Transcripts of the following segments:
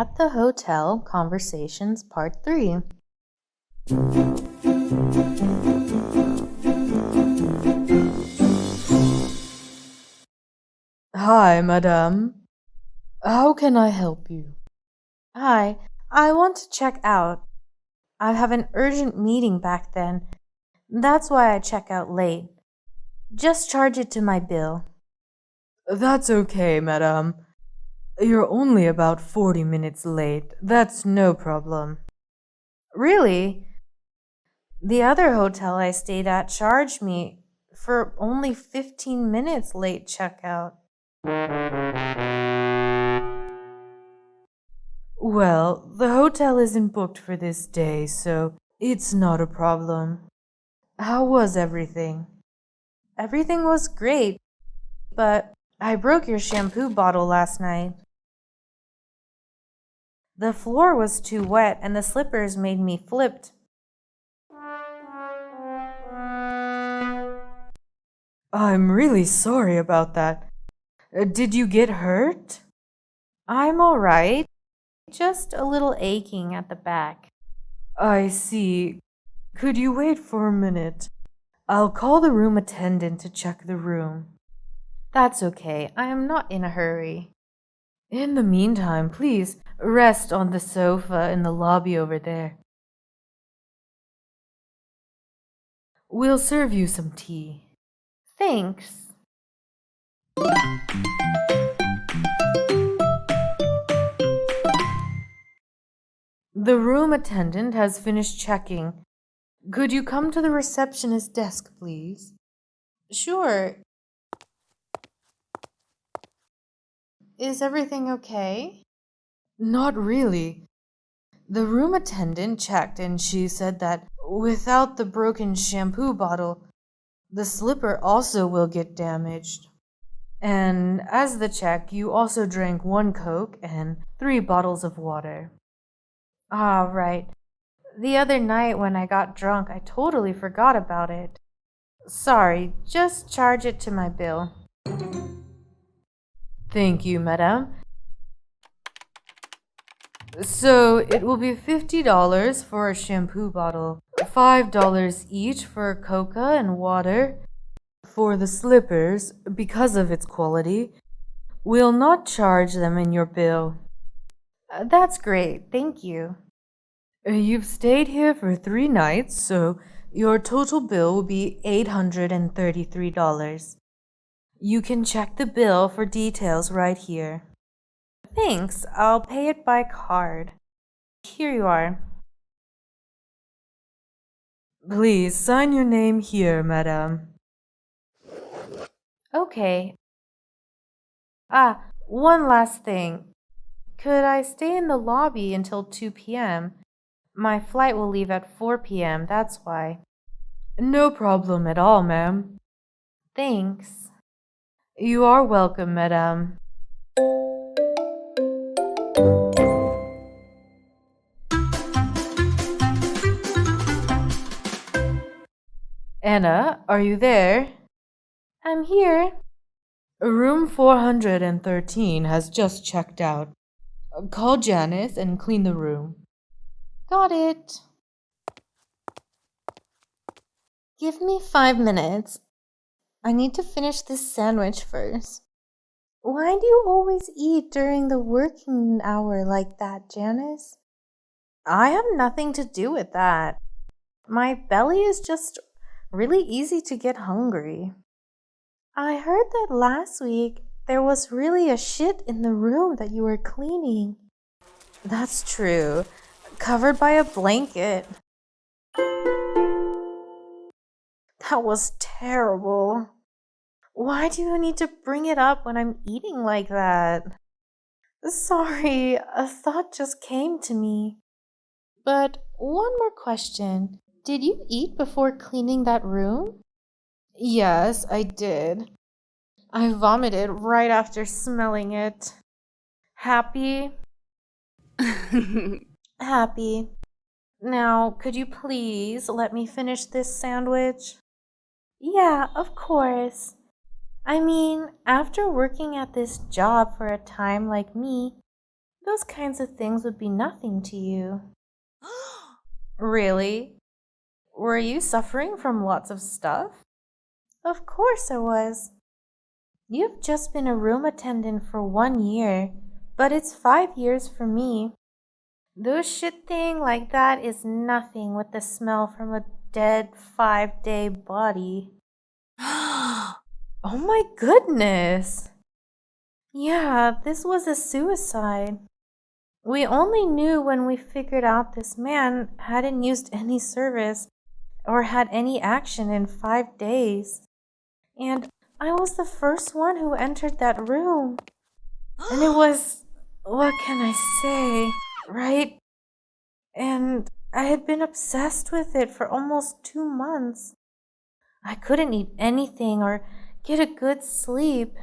At the Hotel Conversations Part 3. Hi, madame. How can I help you? Hi, I want to check out. I have an urgent meeting back then. That's why I check out late. Just charge it to my bill. That's okay, madame. You're only about 40 minutes late. That's no problem. Really? The other hotel I stayed at charged me for only 15 minutes late checkout. Well, the hotel isn't booked for this day, so it's not a problem. How was everything? Everything was great, but I broke your shampoo bottle last night. The floor was too wet and the slippers made me flipped. I'm really sorry about that. Did you get hurt? I'm alright, just a little aching at the back. I see. Could you wait for a minute? I'll call the room attendant to check the room. That's okay, I am not in a hurry. In the meantime, please rest on the sofa in the lobby over there. We'll serve you some tea. Thanks. The room attendant has finished checking. Could you come to the receptionist's desk, please? Sure. Is everything okay? Not really. The room attendant checked and she said that without the broken shampoo bottle, the slipper also will get damaged. And as the check, you also drank 1 Coke and 3 bottles of water. Ah, right. The other night when I got drunk, I totally forgot about it. Sorry, just charge it to my bill. Thank you, madame. So it will be $50 for a shampoo bottle, $5 each for coca and water. For the slippers, because of its quality, we'll not charge them in your bill. That's great, thank you. You've stayed here for 3 nights, so your total bill will be $833. You can check the bill for details right here. Thanks, I'll pay it by card. Here you are. Please sign your name here, madame. Okay. Ah, one last thing. Could I stay in the lobby until 2 p.m.? My flight will leave at 4 p.m., that's why. No problem at all, ma'am. Thanks. You are welcome, madame. Anna, are you there? I'm here. Room 413 has just checked out. Call Janice and clean the room. Got it. Give me 5 minutes. I need to finish this sandwich first. Why do you always eat during the working hour like that, Janice? I have nothing to do with that. My belly is just really easy to get hungry. I heard that last week there was really a shit in the room that you were cleaning. That's true. Covered by a blanket. That was terrible. Why do you need to bring it up when I'm eating like that? Sorry, a thought just came to me. But one more question. Did you eat before cleaning that room? Yes, I did. I vomited right after smelling it. Happy? Happy. Now, could you please let me finish this sandwich? Yeah, of course. I mean, after working at this job for a time like me, those kinds of things would be nothing to you. Really? Were you suffering from lots of stuff? Of course I was. You've just been a room attendant for 1 year, but it's 5 years for me. Those shit thing like that is nothing with the smell from a dead 5-day body. Oh my goodness! Yeah, this was a suicide. We only knew when we figured out this man hadn't used any service or had any action in 5 days. And I was the first one who entered that room. And it was, what can I say, right? And I had been obsessed with it for almost 2 months. I couldn't eat anything or get a good sleep.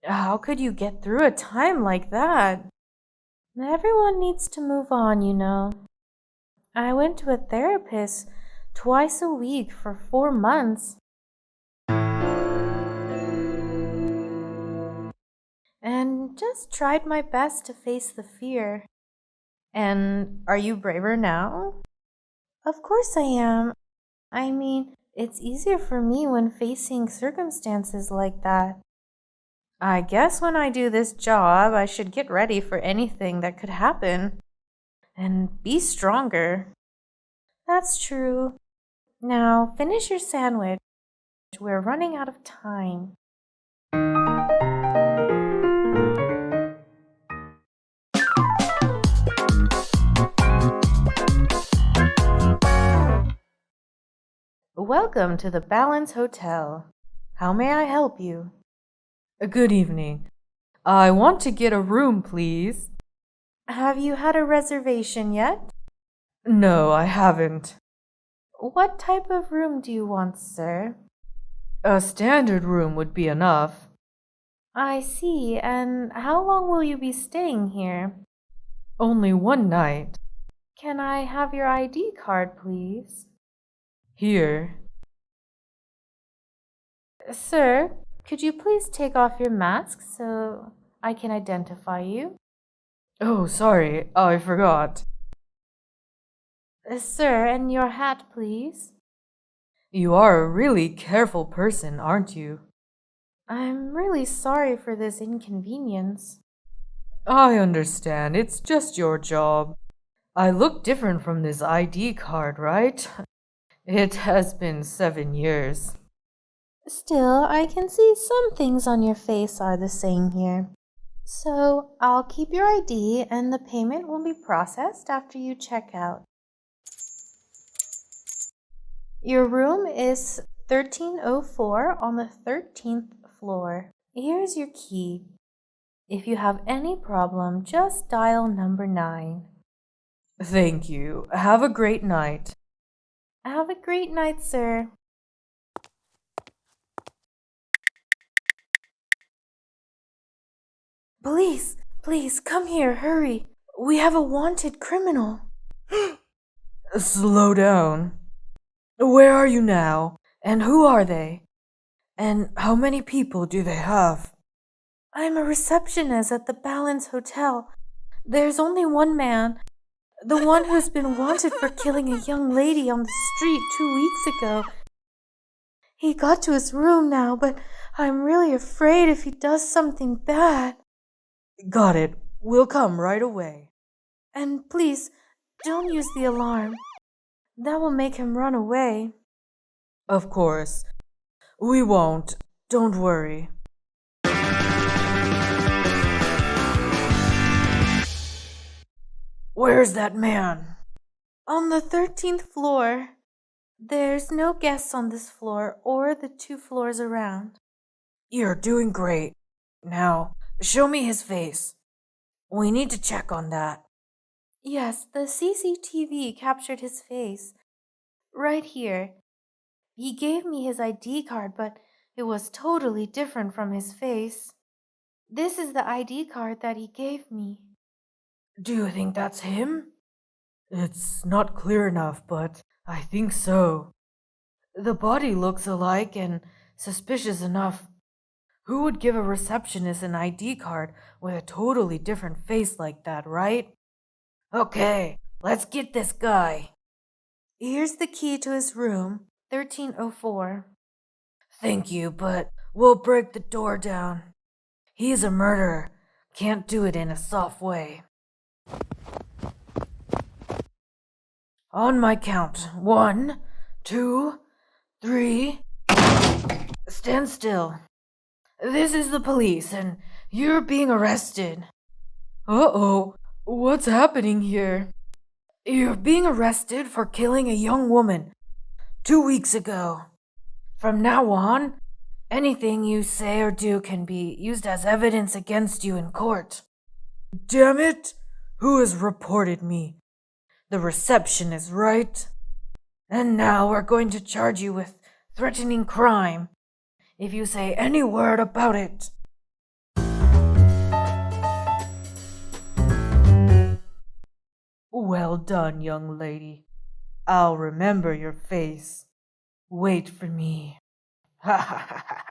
How could you get through a time like that? Everyone needs to move on, you know. I went to a therapist twice a week for 4 months. And just tried my best to face the fear. And are you braver now? Of course I am. I mean, it's easier for me when facing circumstances like that. I guess when I do this job, I should get ready for anything that could happen. And be stronger. That's true. Now, finish your sandwich. We're running out of time. Welcome to the Balance Hotel. How may I help you? Good evening. I want to get a room, please. Have you had a reservation yet? No, I haven't. What type of room do you want, sir? A standard room would be enough. I see. And how long will you be staying here? Only one night. Can I have your ID card, please? Here. Sir, could you please take off your mask so I can identify you? Oh, sorry, I forgot. Sir, and your hat, please. You are a really careful person, aren't you? I'm really sorry for this inconvenience. I understand, it's just your job. I look different from this ID card, right? It has been 7 years. Still, I can see some things on your face are the same here. So, I'll keep your ID and the payment will be processed after you check out. Your room is 1304 on the 13th floor. Here's your key. If you have any problem, just dial number 9. Thank you. Have a great night. Have a great night, sir. Police, please come here, hurry. We have a wanted criminal. Slow down. Where are you now? And who are they? And how many people do they have? I'm a receptionist at the Balance Hotel. There's only one man, the one who's been wanted for killing a young lady on the street 2 weeks ago. He got to his room now, but I'm really afraid if he does something bad. Got it. We'll come right away. And please, don't use the alarm. That will make him run away. Of course. We won't. Don't worry. Where's that man? On the 13th floor. There's no guests on this floor or the 2 floors around. You're doing great. Now, show me his face. We need to check on that. Yes, the CCTV captured his face. Right here. He gave me his ID card, but it was totally different from his face. This is the ID card that he gave me. Do you think that's him? It's not clear enough, but I think so. The body looks alike and suspicious enough. Who would give a receptionist an ID card with a totally different face like that, right? Okay, let's get this guy. Here's the key to his room, 1304. Thank you, but we'll break the door down. He's a murderer. Can't do it in a soft way. On my count. 1, 2, 3. Stand still. This is the police, and you're being arrested. Uh-oh. What's happening here? You're being arrested for killing a young woman 2 weeks ago. From now on, anything you say or do can be used as evidence against you in court. Damn it! Who has reported me? The receptionist, right? And now we're going to charge you with threatening crime if you say any word about it. Well done, young lady. I'll remember your face. Wait for me. Ha ha ha ha.